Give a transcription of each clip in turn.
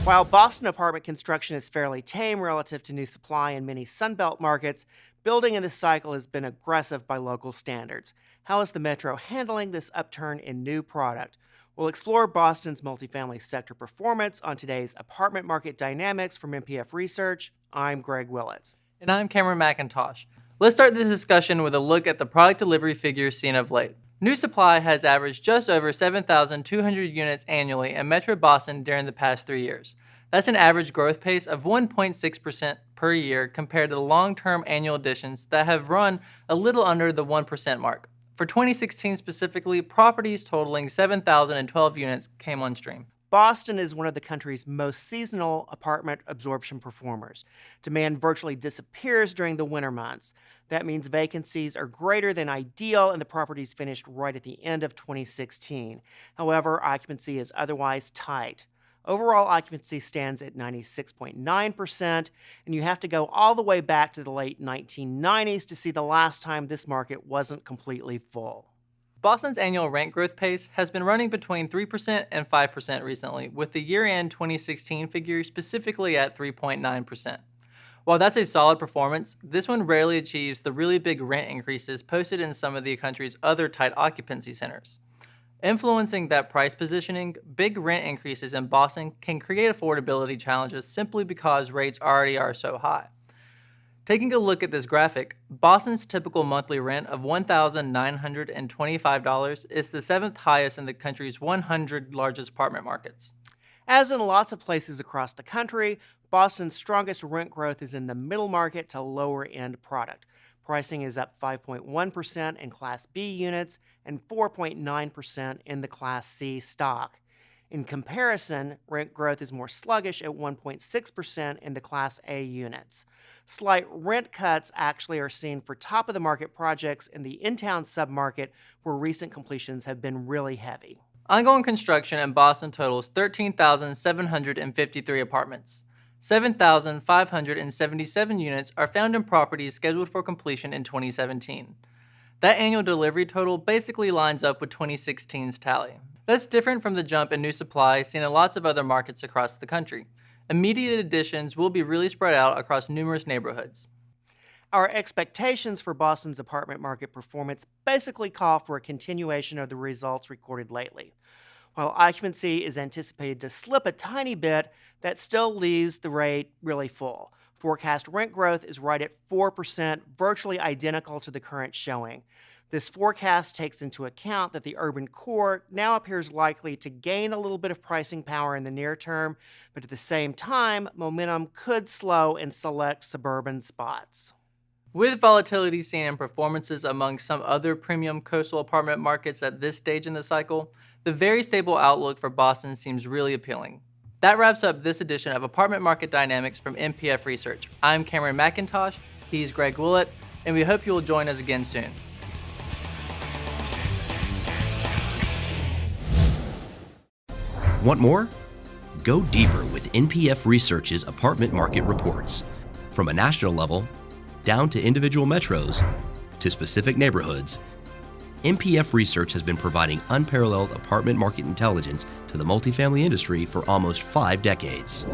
While Boston apartment construction is fairly tame relative to new supply in many Sunbelt markets, building in this cycle has been aggressive by local standards. How is the Metro handling this upturn in new product? We'll explore Boston's multifamily sector performance on today's Apartment Market Dynamics from MPF Research. I'm Greg Willett. And I'm Cameron McIntosh. Let's start this discussion with a look at the product delivery figures seen of late. New supply has averaged just over 7,200 units annually in Metro Boston during the past 3 years. That's an average growth pace of 1.6% per year compared to the long-term annual additions that have run a little under the 1% mark. For 2016 specifically, properties totaling 7,012 units came on stream. Boston is one of the country's most seasonal apartment absorption performers. Demand virtually disappears during the winter months. That means vacancies are greater than ideal and the properties finished right at the end of 2016. However, occupancy is otherwise tight. Overall occupancy stands at 96.9%, and you have to go all the way back to the late 1990s to see the last time this market wasn't completely full. Boston's annual rent growth pace has been running between 3% and 5% recently, with the year-end 2016 figure specifically at 3.9%. While that's a solid performance, this one rarely achieves the really big rent increases posted in some of the country's other tight occupancy centers. Influencing that price positioning, big rent increases in Boston can create affordability challenges simply because rates already are so high. Taking a look at this graphic, Boston's typical monthly rent of $1,925 is the seventh highest in the country's 100 largest apartment markets. As in lots of places across the country, Boston's strongest rent growth is in the middle market to lower-end product. Pricing is up 5.1% in Class B units and 4.9% in the Class C stock. In comparison, rent growth is more sluggish at 1.6% in the Class A units. Slight rent cuts actually are seen for top-of-the-market projects in the in-town submarket where recent completions have been really heavy. Ongoing construction in Boston totals 13,753 apartments. 7,577 units are found in properties scheduled for completion in 2017. That annual delivery total basically lines up with 2016's tally. That's different from the jump in new supply seen in lots of other markets across the country. Immediate additions will be really spread out across numerous neighborhoods. Our expectations for Boston's apartment market performance basically call for a continuation of the results recorded lately. While occupancy is anticipated to slip a tiny bit, that still leaves the rate really full. Forecast rent growth is right at 4%, virtually identical to the current showing. This forecast takes into account that the urban core now appears likely to gain a little bit of pricing power in the near term, but at the same time, momentum could slow in select suburban spots. With volatility seen in performances among some other premium coastal apartment markets at this stage in the cycle, the very stable outlook for Boston seems really appealing. That wraps up this edition of Apartment Market Dynamics from MPF Research. I'm Cameron McIntosh, he's Greg Willett, and we hope you will join us again soon. Want more? Go deeper with MPF Research's apartment market reports. From a national level, down to individual metros, to specific neighborhoods, MPF Research has been providing unparalleled apartment market intelligence to the multifamily industry for almost 5 decades.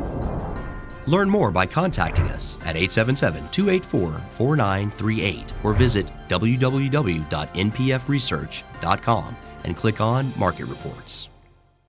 Learn more by contacting us at 877-284-4938 or visit www.npfresearch.com and click on Market Reports.